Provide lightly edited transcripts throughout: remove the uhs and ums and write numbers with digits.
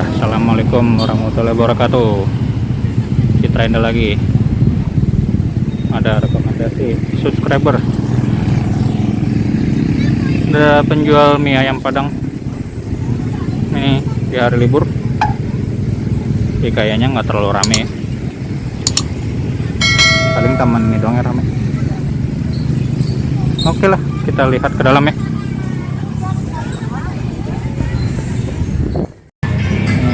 Assalamualaikum warahmatullahi wabarakatuh. Citra Indah lagi. Ada rekomendasi subscriber. Ada penjual mie ayam Padang. Ini di hari libur. Jadi kayaknya nggak terlalu rame. Paling taman ini doang yang rame. Oke lah, kita lihat ke dalam ya.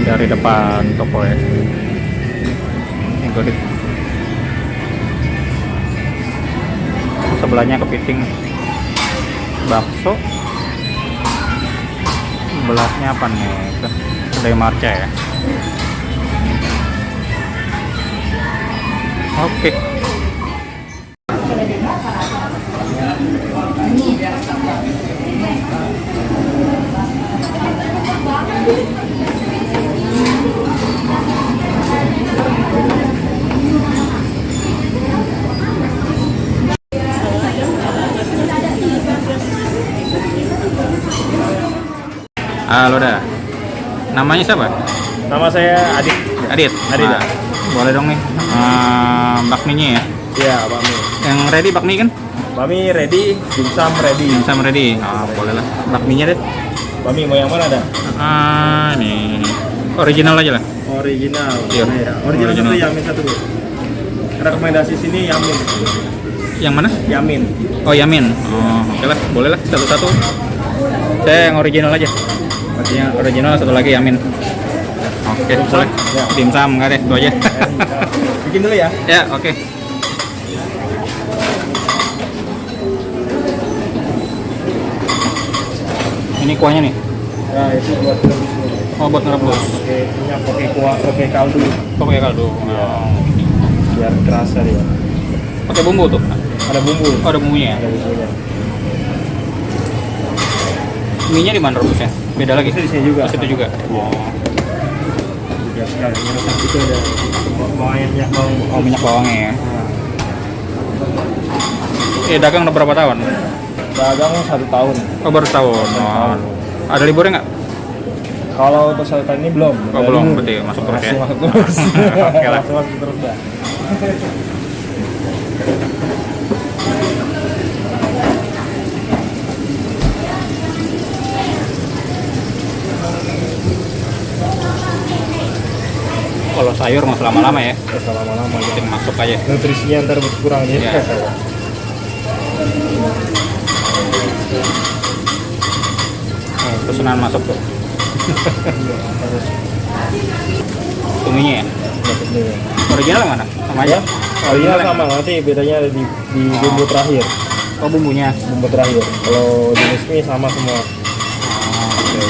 Dari depan toko ya, ini godik. Sebelahnya kepiting, bakso. Sebelahnya apa nih? Kedai Marca ya. Oke. Halo dah. Namanya siapa? Nama saya Adit. Adit. Adit. Nah, boleh dong nih. Bakminya ya. Iya, bakmi. Yang ready bakmi kan? Bakmi ready, dimsum ready. Dimsum ready. Boleh lah. Bakminya deh. Bakmi mau yang mana ada? Nih. Original aja lah. Original. Iya. Ya. Original satu, Yamin satu. Rekomendasi sini Yamin. Yang mana? Yamin. Oh, Yamin. Oke lah, boleh lah satu-satu. Saya yang original aja. Original satu lagi Yamin. Oke, boleh. Ya. Dimsum enggak deh, itu aja. Bikin dulu ya. Ya, oke. Ini kuahnya nih. Nah, itu buat rebus. Oh, buat ngerebus. Pakai kuah, pakai kaldu. Pakai kaldu. Biar kerasa dia. Pakai bumbu tuh. Ada bumbu. Oh, ada bumbunya ya. Ada bumbunya. Mie-nya di mana rebusnya? Beda lagi. Itu di sini juga. Di situ juga. Iya. Biar sekali. Itu ada minyak bawang. Oh, minyak bawangnya ya. Nah. Dagang udah berapa tahun? Dagang 1 tahun. Oh, baru tahun. Ada liburnya nggak? Kalau untuk 1 tahun ini belum. Oh, belum, berarti masuk terus ya. Masuk terus. Oke lah. Masuk terus dah. Kalau sayur nggak lama-lama ya. Lama-lama ya. Masuk aja. Nutrisinya ntar berkurang ya. Iya. Pesanan masuk tuh. Harus Tuminya ya. dapat dulu. Original yang mana? Sama aja. Ya, original sama, nanti bedanya ada di bumbu terakhir. Oh, bumbunya. Bumbu terakhir. Kalau jenis mie sama semua. Oke.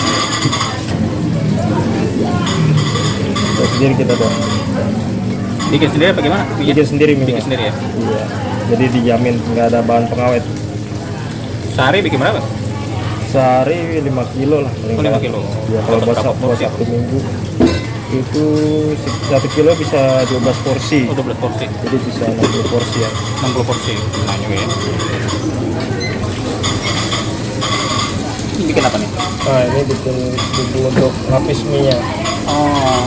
Terus sendiri kita dong. Bikin sendiri apa gimana? Bikin sendiri mie. Bikin sendiri ya. Iya. Jadi dijamin nggak ada bahan pengawet. Sehari bikin berapa? Sehari 5 kilo lah. Oh, 5 kilo. Ya, kalau Dapat berapa buat porsi? Sabtu Minggu itu 1 kilo bisa 12 porsi. Oh, 12 porsi. Jadi bisa 60 porsi ya. 60 porsi. Nah, juga ya. Ini bikin apa nih? Nah, ini bikin untuk lapis mie-nya. Oh.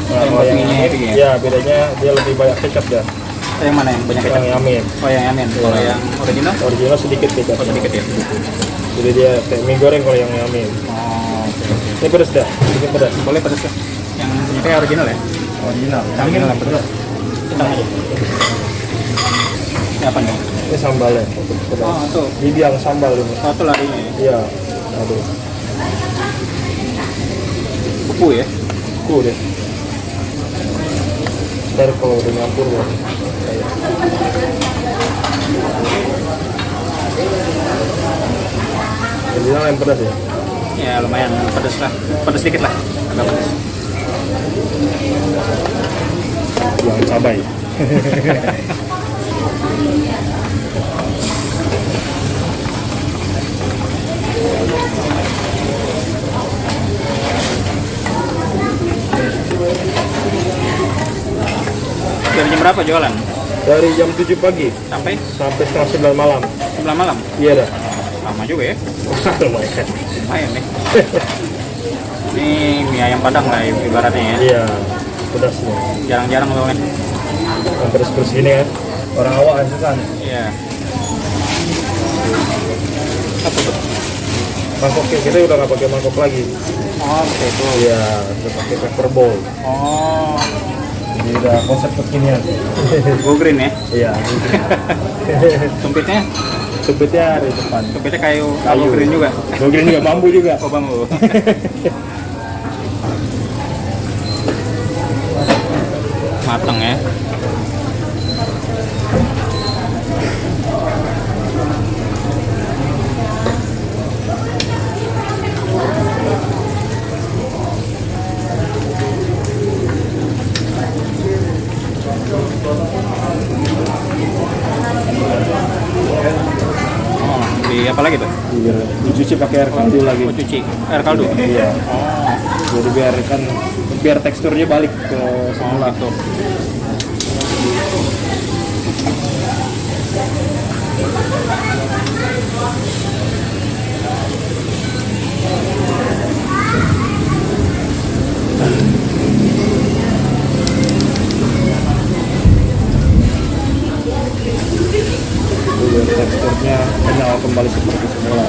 Nah, Yang kalau yang mie-nya ini, itu ya? ya bedanya dia lebih banyak kecap ya. Yang mana yang banyak kecap? Yang Yamin. Oh, yang Yamin. Kalau Iya. yang original? Original sedikit kecap. Oh, sedikit ya. Jadi dia kayak mie goreng kalau yang Yamin. Oh, oke. Ini pedas dah, bikin pedas. Boleh pedas ya? Yang punya kayak original ya? Original. Original yang pedas. Sedang aja. Ini apa nih? Ini sambalnya. Pedas. Oh, tuh. Bibiang sambal ini. Oh, itu larinya ya? Iya. Aduh. Kuku ya? Cool deh. Ntar kalau udah nyampur ya. Original yang pedas ya. Ya, lumayan pedas lah. Pedas dikit lah. Agak pedas. Yang cabai. Dari jam berapa jualan? Dari jam 7 pagi Sampai sampai setengah 9 malam. 9 malam? Iya dah. Lama juga ya? Lumayan. Lumayan deh. Ini mie ayam Padang lah ibaratnya ya. Iya, pedasnya. Jarang-jarang soalnya. Yang pedas-pedas gini kan. Orang awak kan suka. Iya. Apa tuh? Mangkoknya kita udah nggak pakai mangkok lagi. Oh, gitu. Iya, udah pakai paper bowl. Oh, Jadi udah konsep kekinian. go green ya. Iya. Sumpitnya, Sebetnya di depan. sumpitnya kayu green juga. Go green juga, bambu juga. Oh, bambu. Mateng ya. Oh, di apa lagi tuh? Iya. Dicuci pakai air kaldu lagi. Oh, cuci air kaldu. Iya. Oh, Jadi biar teksturnya balik ke oh semula. gitu. Biar teksturnya kenyal kembali seperti semula.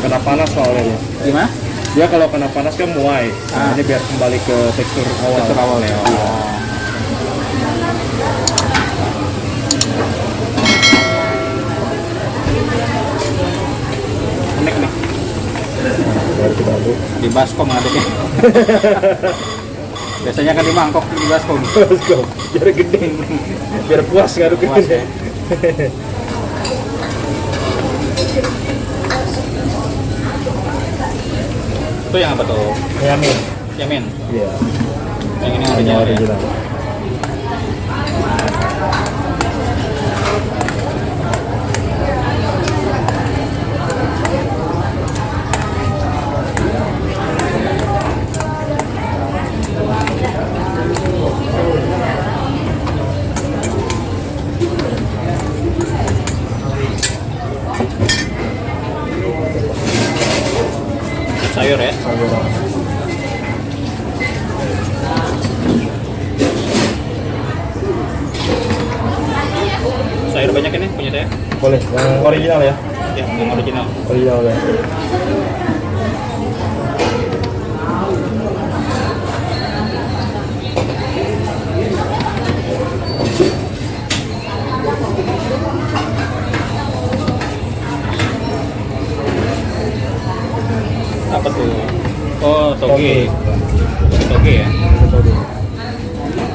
Kena panas soalnya ya. Gimana? Dia kalau kena panas kan muai. Ini biar kembali ke tekstur awal. Tekstur awal ya. Oh. Unik nih. Baru kita aduk. Di baskom ngaduknya. Biasanya kan di mangkok, di baskom. Let's go. Biar gede. Biar puas ngaduknya. Puas ya. Itu yang apa tuh? Yamin. Yamin. Iya. Yang ini original. Ya? Original. Sayur ya. Sayur banyak ini punya saya. Boleh. Yang original ya. Ya, yang original. Original ya. Apa tuh? Oh, toge. Toge ya.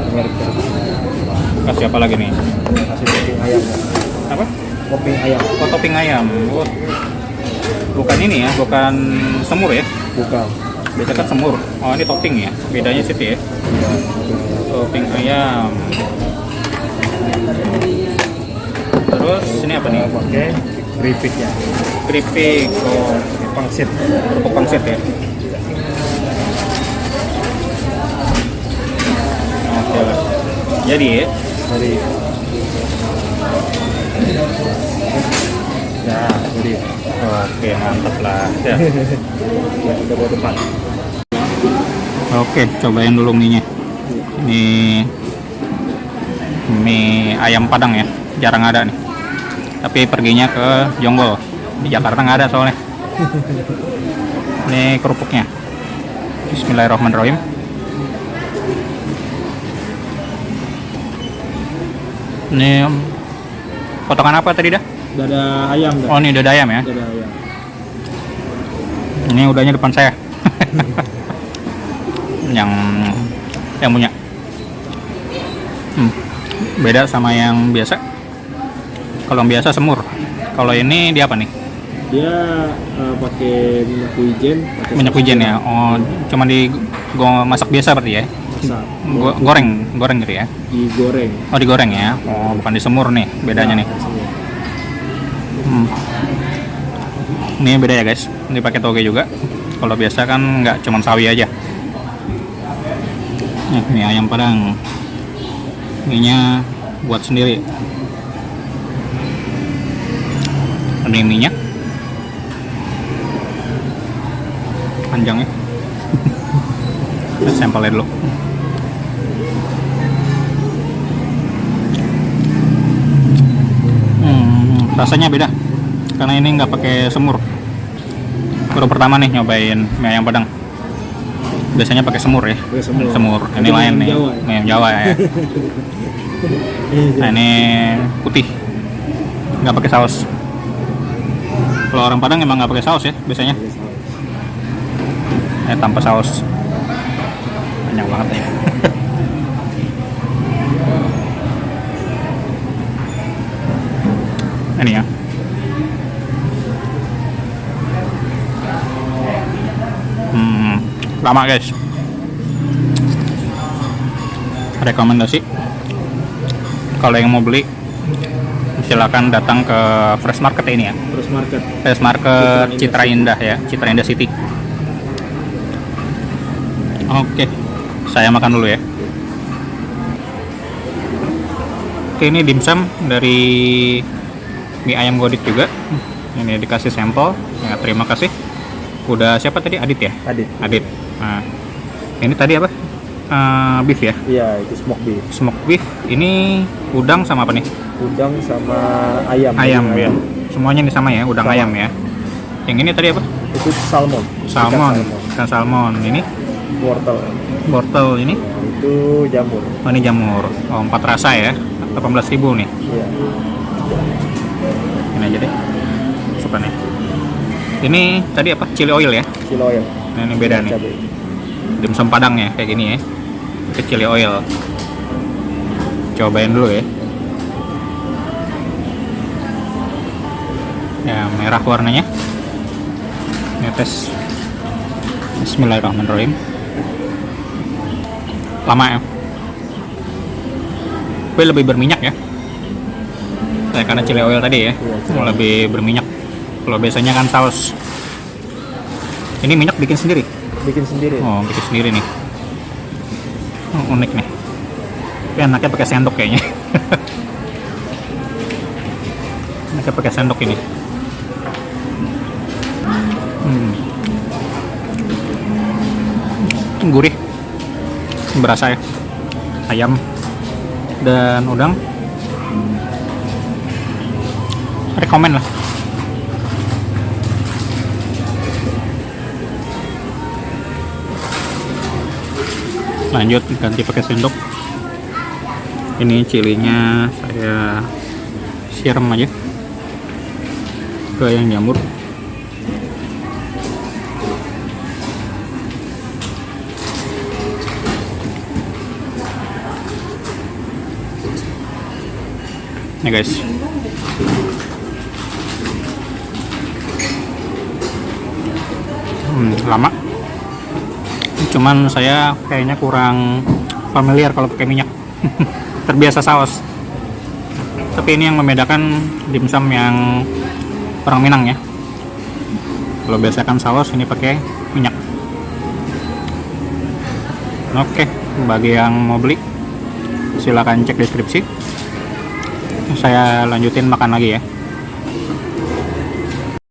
Merek Kasih apa lagi nih? kasih topping ayam. Apa? Topping ayam. Oh, topping ayam. Oh. Bukan ini ya, bukan semur ya. Bukan. Biasa kan semur. Oh, ini topping ya. Bedanya situ ya. Topping ayam. Terus ini apa nih? Pakai keripiknya. Keripik. Oh, Pangsit. kerupuk pangsit ya. Oke lah. Jadi ya. Dari. Nah, jadi. Oke, mantap lah. Ya. Ya, udah buat depan. Oke, cobain dulu mie-nya. Ini mie ayam Padang ya, jarang ada nih. Tapi perginya ke Jonggol. Di Jakarta nggak ada soalnya. Ini kerupuknya. Bismillahirrahmanirrahim. Ini potongan apa tadi dah? Dada ayam dah. Oh, ini dada ayam ya. Dada ayam. Ini udahnya depan saya. yang punya. Beda sama yang biasa. Kalau yang biasa semur. Kalau ini dia apa nih? Dia pakai minyak wijen. Minyak wijen ya. Oh, cuma masak biasa berarti ya. Masak. Goreng gitu ya. Digoreng. Oh, digoreng ya. Oh, bukan disemur nih. Bedanya nih. Ini beda ya guys. Ini pakai toge juga. Kalau biasa kan nggak cuma sawi aja. Ini ayam Padang. Mie-nya buat sendiri. Ini minyak. Panjangnya. Kita sampelnya dulu. Rasanya beda karena ini nggak pakai semur. Baru pertama nih nyobain mie ayam Padang. Biasanya pakai semur ya. Semur. Ini lain nih. Mie ayam Jawa ya. Nah ini putih, nggak pakai saus. Kalau orang Padang emang nggak pakai saus ya biasanya. Tanpa saus. Banyak banget ya. Ini ya. Lama guys. Rekomendasi. Kalau yang mau beli, silakan datang ke Fresh Market ini ya. Fresh Market Citra Indah ya, Citra Indah City. Oke, saya makan dulu ya. Oke, ini dimsum dari mie ayam Godit juga. Ini dikasih sampel. Ya, terima kasih. Udah siapa tadi? Adit ya? Adit. Nah, ini tadi apa? Beef ya? Iya, itu Smoke beef. Ini udang sama apa nih? Udang sama ayam. Ayam ya. Semuanya ini sama ya, udang sama. Ayam ya. Yang ini tadi apa? Itu salmon. Ikan salmon. Ini wortel ini? Ya, itu jamur. Oh, ini jamur. Oh, 4 rasa ya. 18.000 nih. Iya. Ini aja deh. Sukannya. Ini tadi apa? Chili oil ya? Chili oil. Nah, ini beda nih. Cabai. Dimsum Padang ya, kayak gini ya. Itu chili oil. Cobain dulu ya. Ya, merah warnanya. Ini tes. Bismillahirrahmanirrahim. Lama ya. Tapi lebih berminyak ya. Karena chili oil tadi ya. Lebih berminyak. Kalau biasanya kan saus. Ini minyak bikin sendiri. Oh, bikin sendiri nih. Oh, unik nih. Tapi anaknya pakai sendok kayaknya. Anaknya pakai sendok ini. Gurih. Berasa ya. Ayam dan udang. Rekomen lah. Lanjut ganti pakai sendok. Ini cilinya saya siram aja ke yang jamur. Nih guys. Lama. Cuman saya kayaknya kurang familiar kalau pakai minyak. Terbiasa saus. Tapi ini yang membedakan dimsum yang orang Minang ya. Kalau biasa kan saus, ini pakai minyak. Oke, bagi yang mau beli silakan cek deskripsi. Saya lanjutin makan lagi ya.